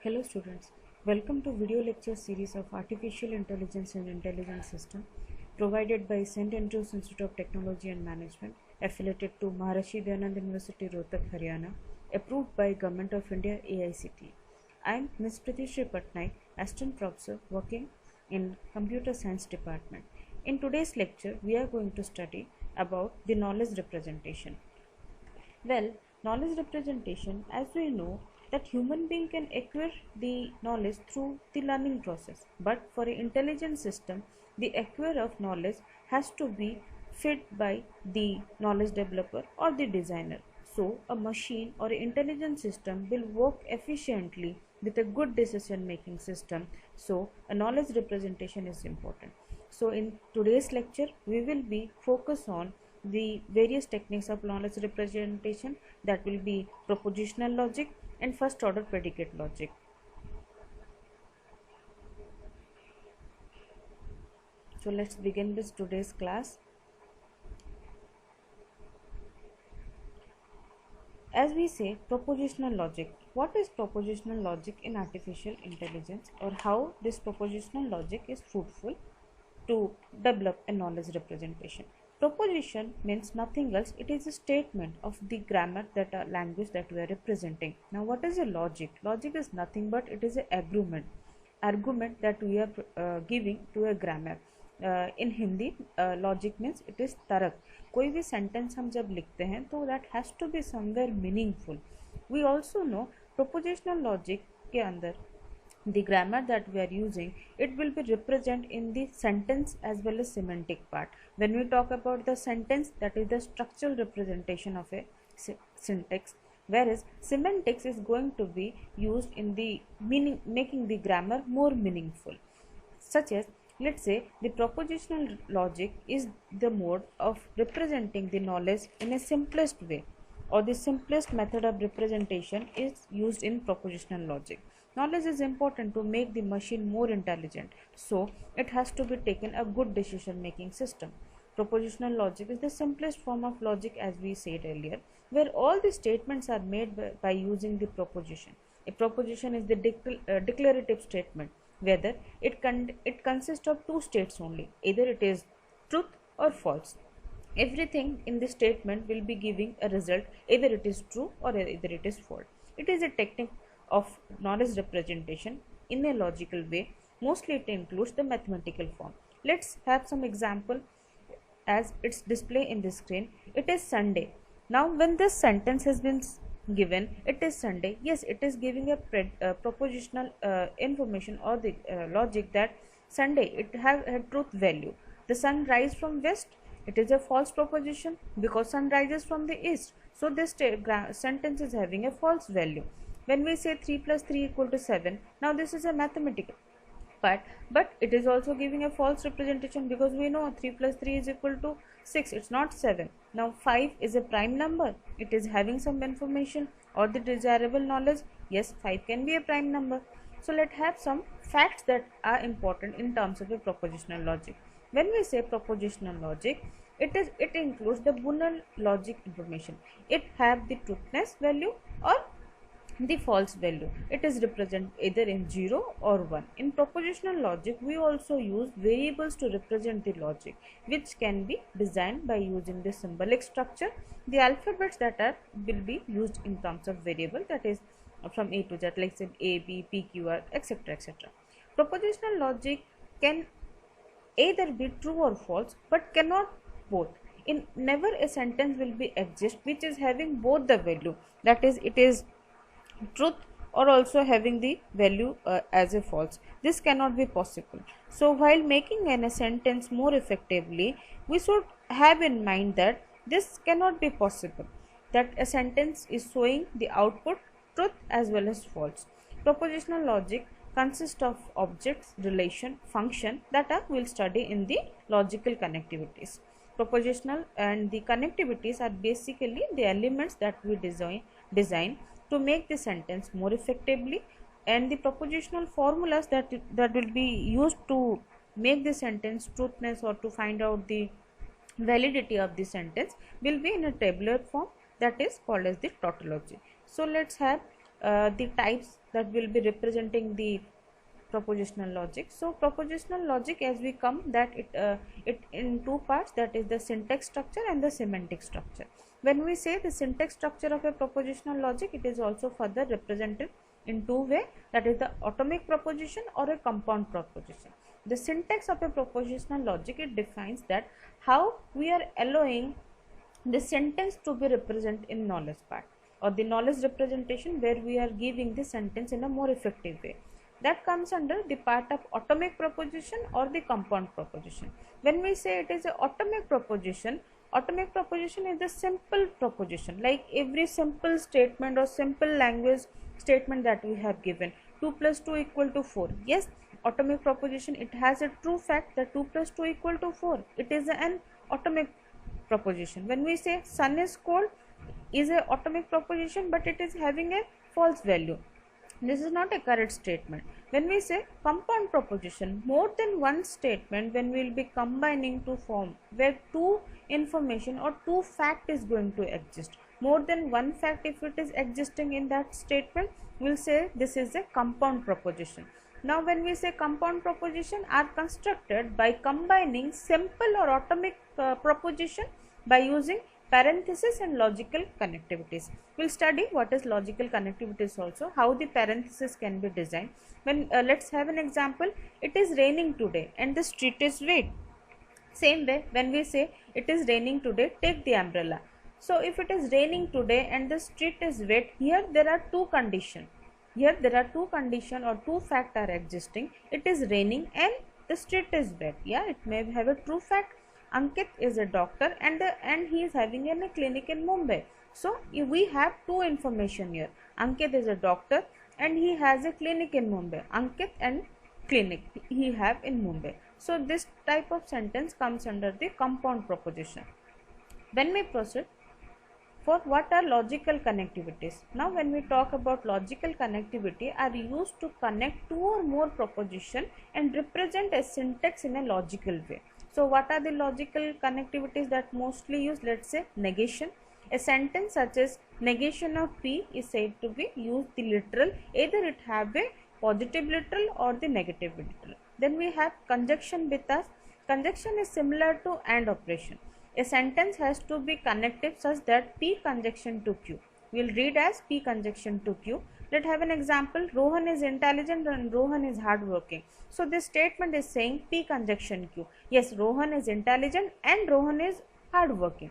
Hello students, welcome to video lecture series of Artificial Intelligence and Intelligent System provided by St. Andrews Institute of Technology and Management affiliated to Maharishi Dayanand University, Rohtak, Haryana, approved by Government of India AICTE. I am Ms. Pratishri Patnaik, Assistant Professor working in Computer Science Department. In today's lecture, we are going to study about the knowledge representation. Well, knowledge representation, as we know, that human being can acquire the knowledge through the learning process. But for an intelligent system, the acquire of knowledge has to be fed by the knowledge developer or the designer. So, a machine or an intelligent system will work efficiently with a good decision making system. So, a knowledge representation is important. So, in today's lecture, we will be focused on the various techniques of knowledge representation, that will be propositional logic and first order predicate logic. So let's begin with today's class. As we say, propositional logic. What is propositional logic in artificial intelligence, or how this propositional logic is fruitful to develop a knowledge representation? Proposition means nothing else, it is a statement of the grammar, that language that we are representing. Now what is a logic? Logic is nothing but it is an argument that we are giving to a grammar. In Hindi logic means it is tarक. कोई भी sentence हम जब लिखते हैं तो that has to be somewhere meaningful. We also know propositional logic के अंदर the grammar that we are using, it will be represent in the sentence as well as semantic part. When we talk about the sentence, that is the structural representation of a syntax, whereas semantics is going to be used in the meaning, making the grammar more meaningful. Such as, let's say, the propositional logic is the mode of representing the knowledge in a simplest way, or the simplest method of representation is used in propositional logic. Knowledge is important to make the machine more intelligent, so it has to be taken a good decision making system. Propositional logic is the simplest form of logic, as we said earlier, where all the statements are made by using the proposition. A proposition is the declarative statement, whether it consists of two states only, either it is truth or false. Everything in the statement will be giving a result, either it is true or either it is false. It is a technique of knowledge representation in a logical way. Mostly it includes the mathematical form. Let's have some example as it's displayed in the screen. It is Sunday. Now when this sentence has been given, it is Sunday, yes, it is giving a propositional information or the logic that Sunday, it have a truth value. The sun rise from west, it is a false proposition because sun rises from the east, so this sentence is having a false value. When we say 3 plus 3 equal to 7, now this is a mathematical part, but it is also giving a false representation because we know 3 plus 3 is equal to 6, it's not 7. Now 5 is a prime number, it is having some information or the desirable knowledge, yes, 5 can be a prime number. So let's have some facts that are important in terms of a propositional logic. When we say propositional logic, it includes the Boolean logic information. It have the truthness value or the false value. It is represented either in 0 or 1. In propositional logic, we also use variables to represent the logic, which can be designed by using the symbolic structure. The alphabets that will be used in terms of variable, that is from A to Z, like say A, B, P, Q, R, etc. etc. Propositional logic can either be true or false, but cannot both. In never a sentence will be exist which is having both the value, that is it is truth or also having the value as a false. This cannot be possible. So while making a sentence more effectively, we should have in mind that this cannot be possible, that a sentence is showing the output truth as well as false. Propositional logic consists of objects, relation, function that we'll study in the logical connectivities. Propositional and the connectivities are basically the elements that we design to make the sentence more effectively, and the propositional formulas that will be used to make the sentence truthness or to find out the validity of the sentence will be in a tabular form, that is called as the tautology. So let's have the types that will be representing the propositional logic. So propositional logic, as we come that it in two parts, that is the syntax structure and the semantic structure. When we say the syntax structure of a propositional logic, it is also further represented in two ways, that is the atomic proposition or a compound proposition. The syntax of a propositional logic, it defines that how we are allowing the sentence to be represented in knowledge part, or the knowledge representation where we are giving the sentence in a more effective way. That comes under the part of atomic proposition or the compound proposition. When we say it is an atomic proposition is the simple proposition, like every simple statement or simple language statement that we have given, 2 plus 2 equal to 4. Yes, atomic proposition, it has a true fact that 2 plus 2 equal to 4. It is an atomic proposition. When we say sun is cold, is a atomic proposition, but it is having a false value. This is not a correct statement. When we say compound proposition, more than one statement when we will be combining to form where two information or two fact is going to exist. More than one fact if it is existing in that statement, we will say this is a compound proposition. Now when we say compound proposition are constructed by combining simple or atomic proposition by using parenthesis and logical connectivities. We will study what is logical connectivities also, how the parenthesis can be designed. When let's have an example, it is raining today and the street is wet. Same way, when we say it is raining today, take the umbrella. So if it is raining today and the street is wet, here there are two conditions. Here there are two conditions or two facts are existing. It is raining and the street is wet. Yeah, it may have a true fact. Ankit is a doctor and he is having a clinic in Mumbai. So we have two information here. Ankit is a doctor and he has a clinic in Mumbai. Ankit and clinic he have in Mumbai. So this type of sentence comes under the compound proposition. When we proceed for what are logical connectivities. Now when we talk about logical connectivity, are used to connect two or more proposition and represent a syntax in a logical way. So what are the logical connectivities that mostly used? Let's say negation. A sentence such as negation of P is said to be used the literal, either it have a positive literal or the negative literal. Then we have conjunction with us. Conjunction is similar to AND operation. A sentence has to be connective such that P conjunction to Q. We will read as P conjunction to Q. Let's have an example. Rohan is intelligent and Rohan is hardworking. So this statement is saying P conjunction Q. Yes, Rohan is intelligent and Rohan is hardworking.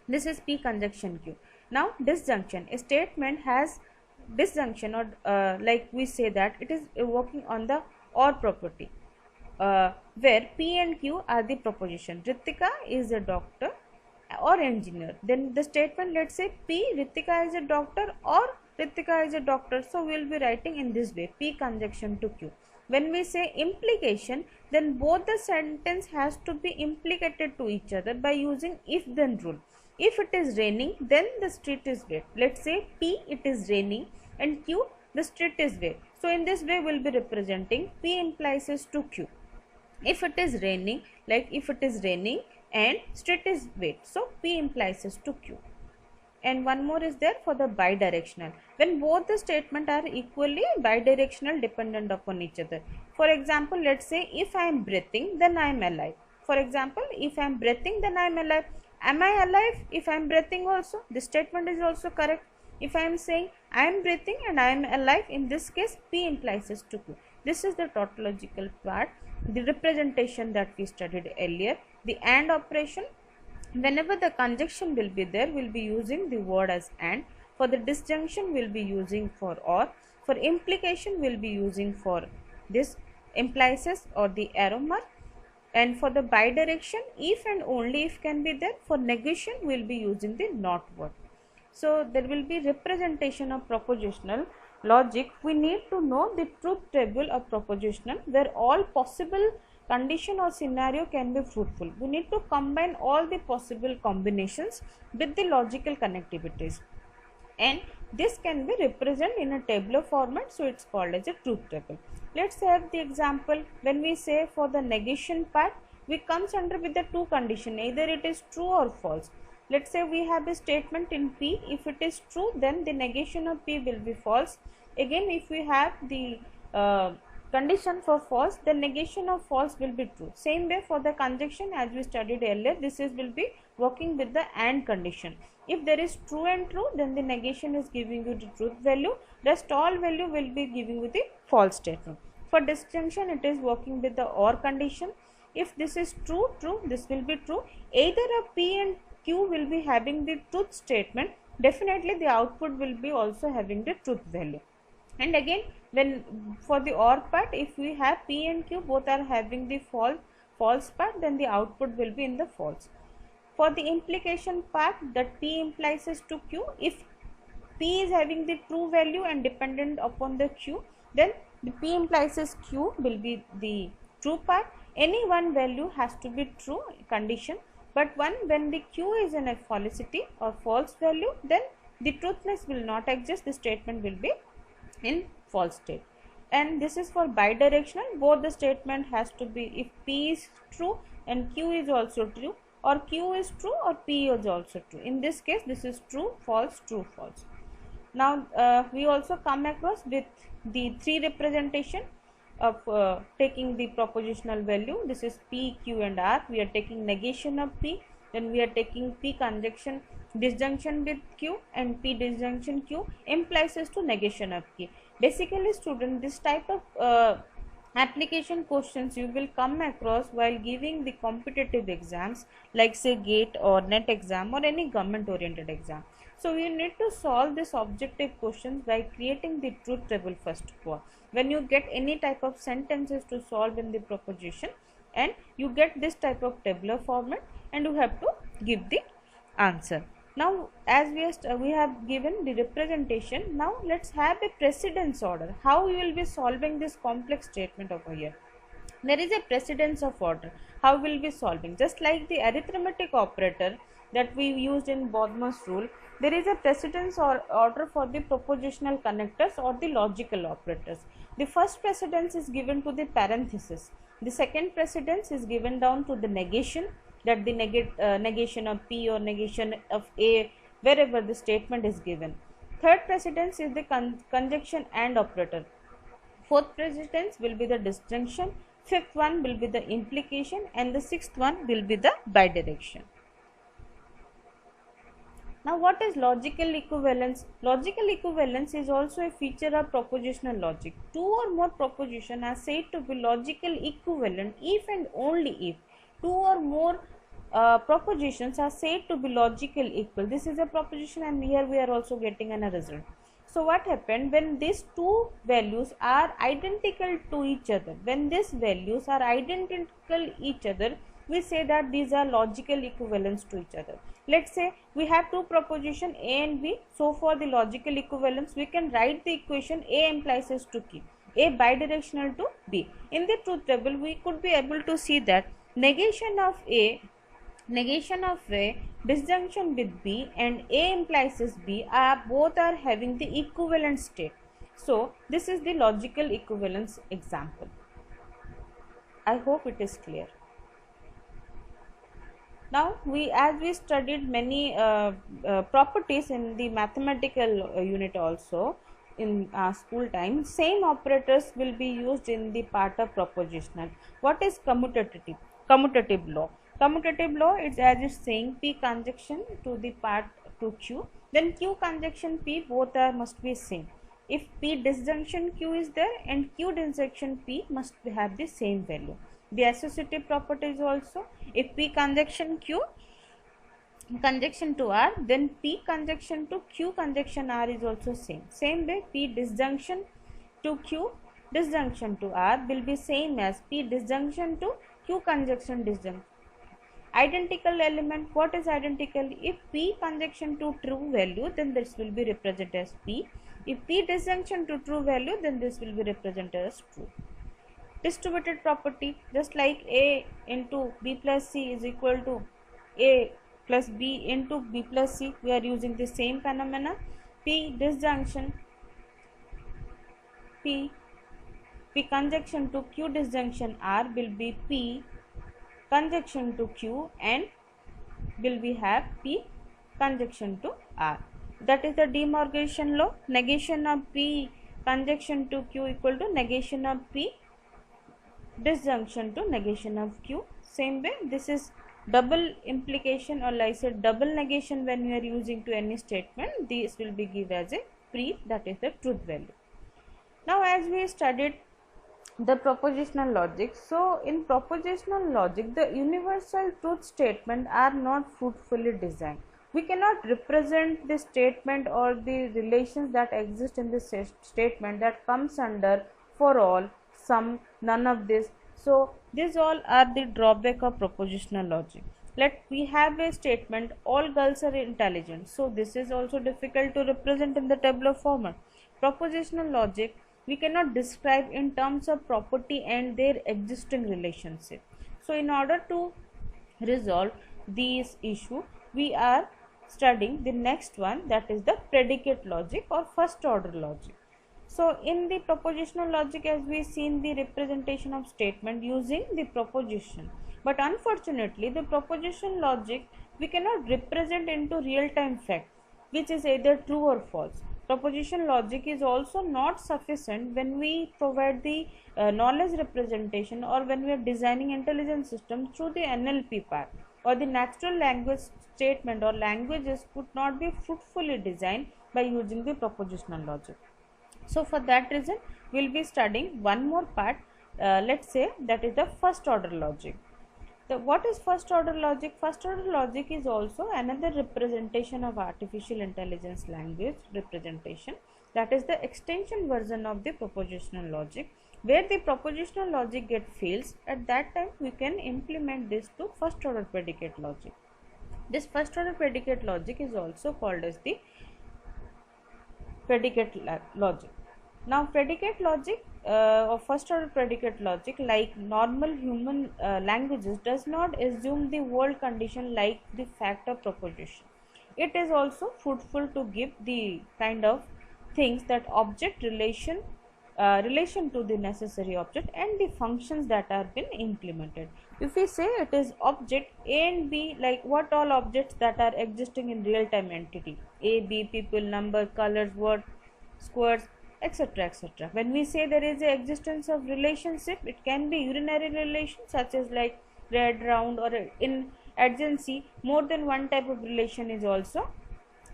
This is P conjunction Q. Now disjunction. A statement has disjunction or like we say that it is working on the OR property. Where P and Q are the proposition. Ritika is a doctor or engineer. Then the statement, let's say P, Ritika is a doctor or Ritika is a doctor. So we will be writing in this way, P conjunction to Q. When we say implication, then both the sentence has to be implicated to each other by using if-then rule. If it is raining, then the street is wet. Let's say P, it is raining, and Q, the street is wet. So in this way we will be representing P implies to Q. If it is raining, like if it is raining and street is wet, so P implies to Q. And one more is there for the bidirectional. When both the statement are equally bidirectional, dependent upon each other. For example, let's say if I am breathing, then I am alive. For example, if I am breathing, then I am alive. Am I alive if I am breathing also? This statement is also correct. If I am saying I am breathing and I am alive, in this case P implies to Q. This is the tautological part, the representation that we studied earlier. The AND operation, whenever the conjunction will be there, we will be using the word as AND. For the disjunction, we will be using for OR. For implication, we will be using for this implies or the arrow mark. And for the bidirection, if and only if can be there. For negation, we will be using the not word. So there will be representation of propositional logic. We need to know the truth table of propositional, where all possible condition or scenario can be fruitful. We need to combine all the possible combinations with the logical connectivities, and this can be represented in a tabular format, so it's called as a truth table. Let's have the example. When we say for the negation part, we comes under with the two condition, either it is true or false. Let's say we have a statement in P. If it is true, then the negation of P will be false. Again, if we have the condition for false, the negation of false will be true. Same way for the conjunction, as we studied earlier, this will be working with the AND condition. If there is true and true, then the negation is giving you the truth value, rest all value will be giving you the false statement. For disjunction, it is working with the OR condition. If this is true, this will be true. Either a P and Q will be having the truth statement, definitely the output will be also having the truth value. And again, when for the OR part, if we have P and Q both are having the false part, then the output will be in the false. For the implication part, that P implies to Q, if P is having the true value and dependent upon the Q, then the P implies Q will be the true part. Any one value has to be true condition, but when the Q is in a falsity or false value, then the truthness will not exist, the statement will be in false state. And this is for bidirectional, both the statement has to be, if P is true and Q is also true, or Q is true or P is also true. In this case, this is true, false, true, false. Now we also come across with the three representation of taking the propositional value. This is P, Q and R. We are taking negation of P, then we are taking P conjunction disjunction with Q, and P disjunction Q implies to negation of Q. Basically, student, this type of application questions you will come across while giving the competitive exams like say GATE or NET exam or any government oriented exam. So you need to solve this objective questions by creating the truth table first of all. When you get any type of sentences to solve in the proposition, and you get this type of tabular format, and you have to give the answer. Now, as we have given the representation, now let's have a precedence order. How you will be solving this complex statement over here? There is a precedence of order. How will be solving? Just like the arithmetic operator that we used in Bodmer's rule, there is a precedence or order for the propositional connectors or the logical operators. The first precedence is given to the parenthesis. The second precedence is given down to the negation, that the negation of P or negation of A wherever the statement is given. Third precedence is the conjunction AND operator. Fourth precedence will be the disjunction. Fifth one will be the implication, and the sixth one will be the bidirection. Now, what is logical equivalence? Logical equivalence is also a feature of propositional logic. Two or more propositions are said to be logical equivalent if and only if two or more propositions are said to be logical equal. This is a proposition, and here we are also getting a result. So what happened when these two values are identical to each other? When these values are identical each other, we say that these are logical equivalents to each other. Let's say we have two propositions A and B. So for the logical equivalence, we can write the equation A implies to Q, A bidirectional to B. In the truth table, we could be able to see that negation of A, disjunction with B, and A implies B both are having the equivalent state. So this is the logical equivalence example. I hope it is clear. Now, as we studied many properties in the mathematical unit also in school time, same operators will be used in the part of propositional. What is commutative law? Commutative law is, as it's saying, P conjunction to the part to Q, then Q conjunction P, both must be same. If P disjunction Q is there and Q disjunction P must have the same value. The associative property is also, if P conjunction Q conjunction to R, then P conjunction to Q conjunction R is also same. Same way, P disjunction to Q disjunction to R will be same as P disjunction to Q conjunction disjunction. Identical element, what is identical? If P conjunction to true value, then this will be represented as P. If P disjunction to true value, then this will be represented as true. Distributed property, just like A into B plus C is equal to A plus B into B plus C, we are using the same phenomena. P disjunction P conjunction to Q disjunction R will be P conjunction to Q, and will we have P conjunction to R. That is the De Morgan law. Negation of P conjunction to Q equal to negation of P disjunction to negation of Q. Same way, this is double implication, or like I said double negation when we are using to any statement. This will be given as a pre, that is the truth value. Now as we studied the propositional logic, so in propositional logic the universal truth statement are not fruitfully designed. We cannot represent the statement or the relations that exist in this statement that comes under for all, some, none of this. So these all are the drawback of propositional logic. Let we have a statement, all girls are intelligent. So this is also difficult to represent in the tabular format. Propositional logic we cannot describe in terms of property and their existing relationship. So in order to resolve these issue, we are studying the next one, that is the predicate logic or first order logic. So in the propositional logic, as we seen the representation of statement using the proposition, but unfortunately the proposition logic we cannot represent into real time fact which is either true or false. Proposition logic is also not sufficient when we provide the knowledge representation or when we are designing intelligent system through the NLP part, or the natural language statement or languages could not be fruitfully designed by using the propositional logic. So for that reason we will be studying one more part, let's say that is the first order logic. What is first order logic? First order logic is also another representation of artificial intelligence language representation, that is the extension version of the propositional logic. Where the propositional logic get fails, at that time we can implement this to first order predicate logic. This first order predicate logic is also called as the predicate logic. Now predicate logic or first order predicate logic, like normal human languages, does not assume the world condition like the fact of proposition. It is also fruitful to give the kind of things that object relation to the necessary object and the functions that are been implemented. If we say it is object A and B, like what all objects that are existing in real time entity, A, B, people, number, colors, word, squares, etc., etc. When we say there is a existence of relationship, it can be urinary relation such as like red, round, or in adjacency more than one type of relation is also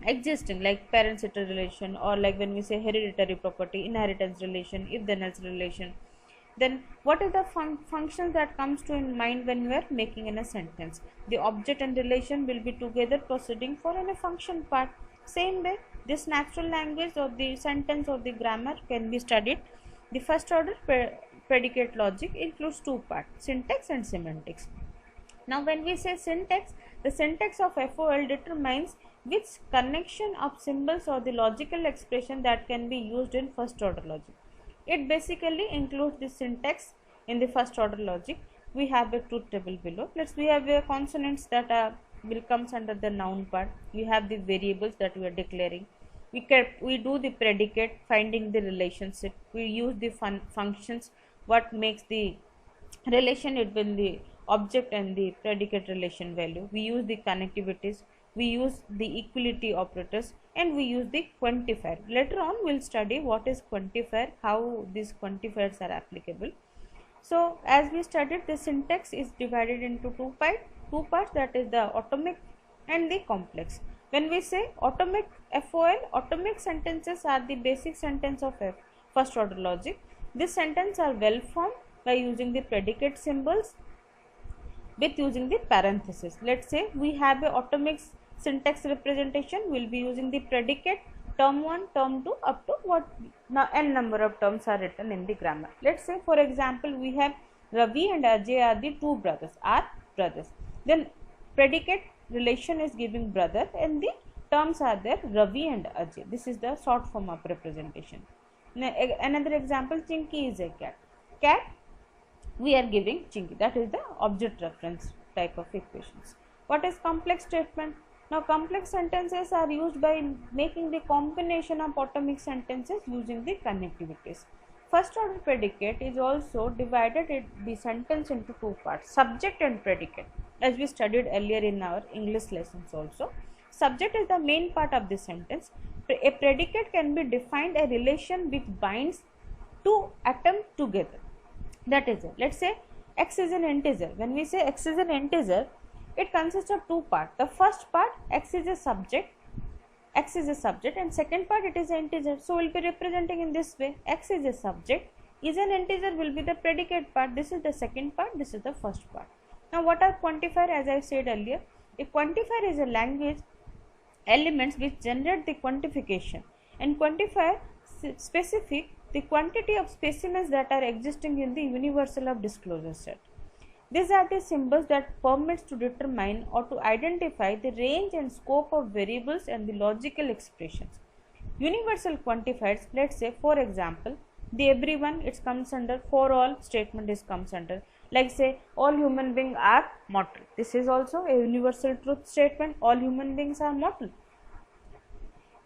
existing, like parent-sitter relation, or like when we say hereditary property, inheritance relation, if then else relation. Then what are the functions that comes to in mind when we are making in a sentence? The object and relation will be together proceeding for in a function part. Same way this natural language or the sentence or the grammar can be studied. The first order predicate logic includes two parts, syntax and semantics. Now when we say syntax, the syntax of FOL determines which connection of symbols or the logical expression that can be used in first order logic. It basically includes the syntax in the first order logic. We have a truth table below. We have consonants that will comes under the noun part. We have the variables that we are declaring. We do the predicate, finding the relationship. We use the functions, what makes the relation between the object and the predicate relation value. We use the connectivities, we use the equality operators, and we use the quantifier. Later on we will study what is quantifier, how these quantifiers are applicable. So as we studied, the syntax is divided into two parts, that is the atomic and the complex. When we say atomic FOL, atomic sentences are the basic sentence of first order logic. This sentence are well formed by using the predicate symbols with using the parenthesis. Let's say we have a atomic syntax representation, we will be using the predicate, term 1, term 2 up to what n number of terms are written in the grammar. Let's say for example we have Ravi and Ajay are the two brothers, then predicate relation is giving brother and the terms are there Ravi and Ajay. This is the short form of representation. Another example, Chinky is a cat, we are giving Chinky, that is the object reference type of equations. What is complex statement? Now complex sentences are used by making the combination of atomic sentences using the connectivities. First order predicate is also divided the sentence into two parts, subject and predicate, as we studied earlier in our English lessons also. Subject is the main part of the sentence. A predicate can be defined a relation which binds two atoms together. That is it. Let's say x is an integer. When we say x is an integer, it consists of two parts. The first part, x is a subject, and second part, it is an integer. So we will be representing in this way. X is a subject, is an integer will be the predicate part. This is the second part, this is the first part. Now what are quantifier? As I said earlier, a quantifier is a language elements which generate the quantification, and quantifier specific the quantity of specimens that are existing in the universal of disclosure set. These are the symbols that permits to determine or to identify the range and scope of variables and the logical expressions. Universal quantifiers, let's say for example, the everyone, it comes under, for all statement is comes under, like say all human beings are mortal. This is also a universal truth statement. All human beings are mortal.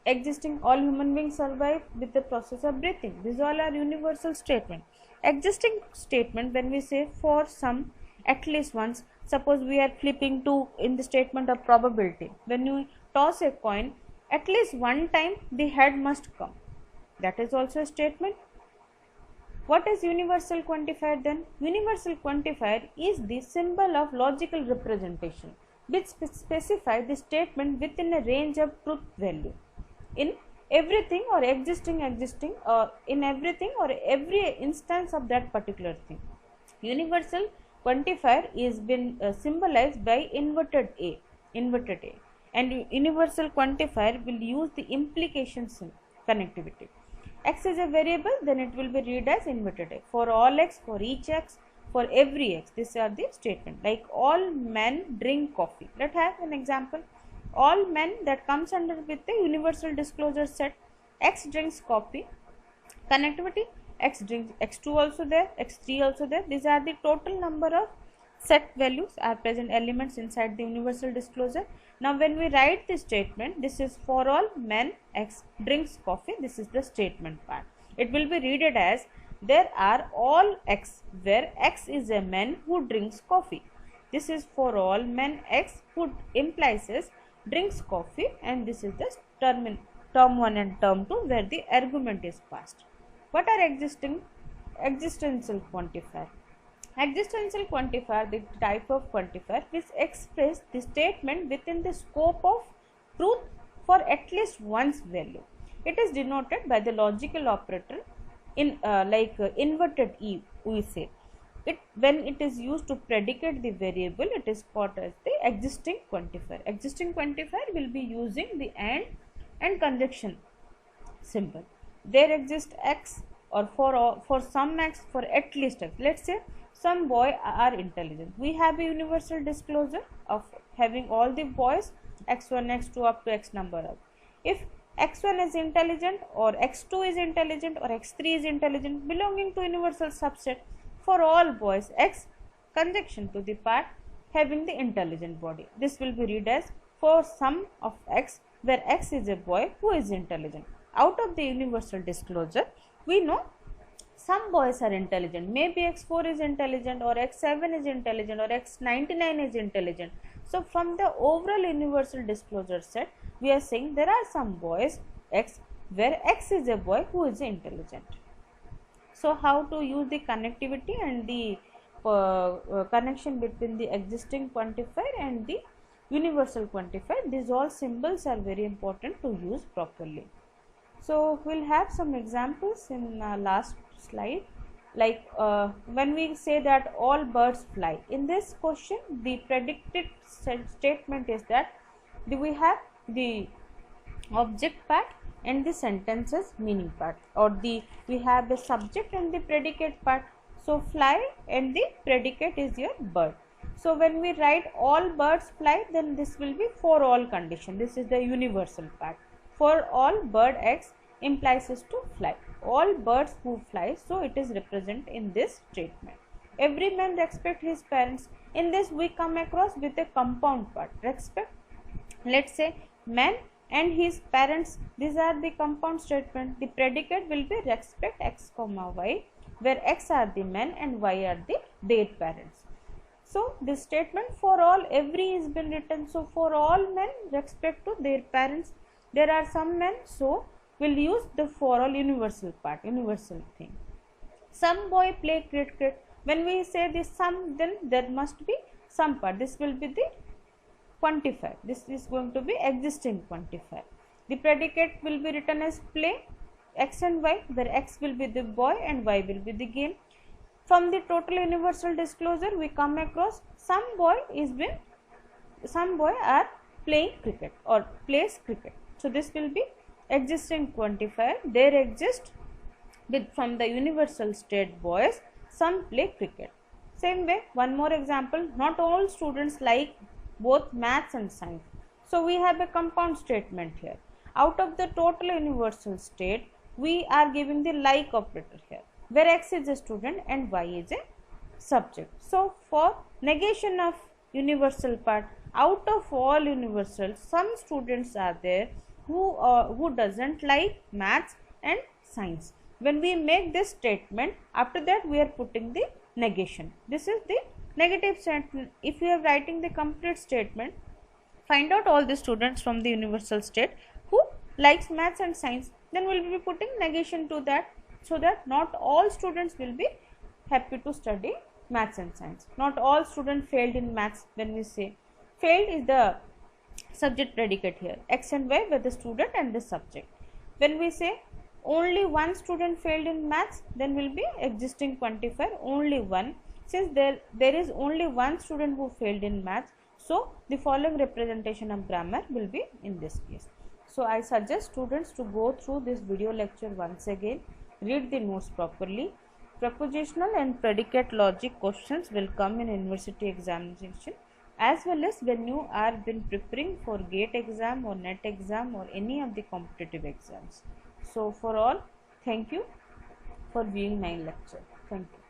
Existing, all human beings survive with the process of breathing. These all are universal statement. Existing statement, when we say for some, at least once, suppose we are flipping to in the statement of probability. When you toss a coin, at least one time the head must come. That is also a statement. What is universal quantifier then? Universal quantifier is the symbol of logical representation which specify the statement within a range of truth value in everything or existing or in everything or every instance of that particular thing. Universal quantifier is been symbolized by inverted A, and universal quantifier will use the implication connectivity. X is a variable, then it will be read as inverted A. For all x, for each x, for every x. These are the statement. Like all men drink coffee. Let's have an example. All men, that comes under with the universal disclosure set. X drinks coffee. Connectivity. X drinks, x2 also there, x3 also there. These are the total number of set values are present elements inside the universal disclosure. Now when we write this statement, this is for all men x drinks coffee. This is the statement part. It will be read as there are all x, where x is a man who drinks coffee. This is for all men x who implies as drinks coffee, and this is the term 1 and term 2 where the argument is passed. What are existential quantifier? Existential quantifier, the type of quantifier which express the statement within the scope of truth for at least one's value. It is denoted by the logical operator in inverted E, we say. When it is used to predicate the variable, it is called as the existing quantifier. Existing quantifier will be using the and conjunction symbol. There exists x, or for some x, for at least x. Let's say some boy are intelligent. We have a universal disclosure of having all the boys x1, x2 up to x number of. If x1 is intelligent, or x2 is intelligent, or x3 is intelligent, belonging to universal subset, for all boys x conjunction to the part having the intelligent body. This will be read as for some of x, where x is a boy who is intelligent. Out of the universal disclosure, we know some boys are intelligent. Maybe x4 is intelligent, or x7 is intelligent, or x99 is intelligent. So from the overall universal disclosure set, we are saying there are some boys x, where x is a boy who is intelligent. So how to use the connectivity and the connection between the existing quantifier and the universal quantifier? These all symbols are very important to use properly. So we'll have some examples in last slide. Like when we say that all birds fly, in this question the predicted statement is that we have the object part and the sentences meaning part, or we have the subject and the predicate part. So fly and the predicate is your bird. So when we write all birds fly, then this will be for all condition. This is the universal part. For all bird x implies is to fly. All birds who fly, so it is represent in this statement. Every man respect his parents. In this we come across with a compound part. Respect, let's say man and his parents, these are the compound statement. The predicate will be respect x comma y, where x are the men and y are the their parents. So this statement for all, every is been written. So for all men respect to their parents, there are some men, so we'll use the for all universal part, universal thing. Some boy play cricket. When we say this some, then there must be some part. This will be the quantifier. This is going to be existing quantifier. The predicate will be written as play, x and y, where x will be the boy and y will be the game. From the total universal disclosure, we come across some boy are playing cricket or plays cricket. So this will be existing quantifier. There exist from the universal state boys, some play cricket. Same way, one more example, not all students like both maths and science. So we have a compound statement here. Out of the total universal state, we are giving the like operator here, where x is a student and y is a subject. So for negation of universal part, out of all universals, some students are there who doesn't like maths and science. When we make this statement, after that we are putting the negation. This is the negative statement. If you are writing the complete statement, find out all the students from the universal state who likes maths and science, then we will be putting negation to that, so that not all students will be happy to study maths and science. Not all students failed in maths. When we say failed is the subject predicate here, x and y were the student and the subject. When we say only one student failed in maths, then will be existing quantifier only one. Since there is only one student who failed in maths, so the following representation of grammar will be in this case. So I suggest students to go through this video lecture once again, read the notes properly. Propositional and predicate logic questions will come in university examination, as well as when you are been preparing for GATE exam or NET exam or any of the competitive exams. So for all, thank you for viewing my lecture. Thank you.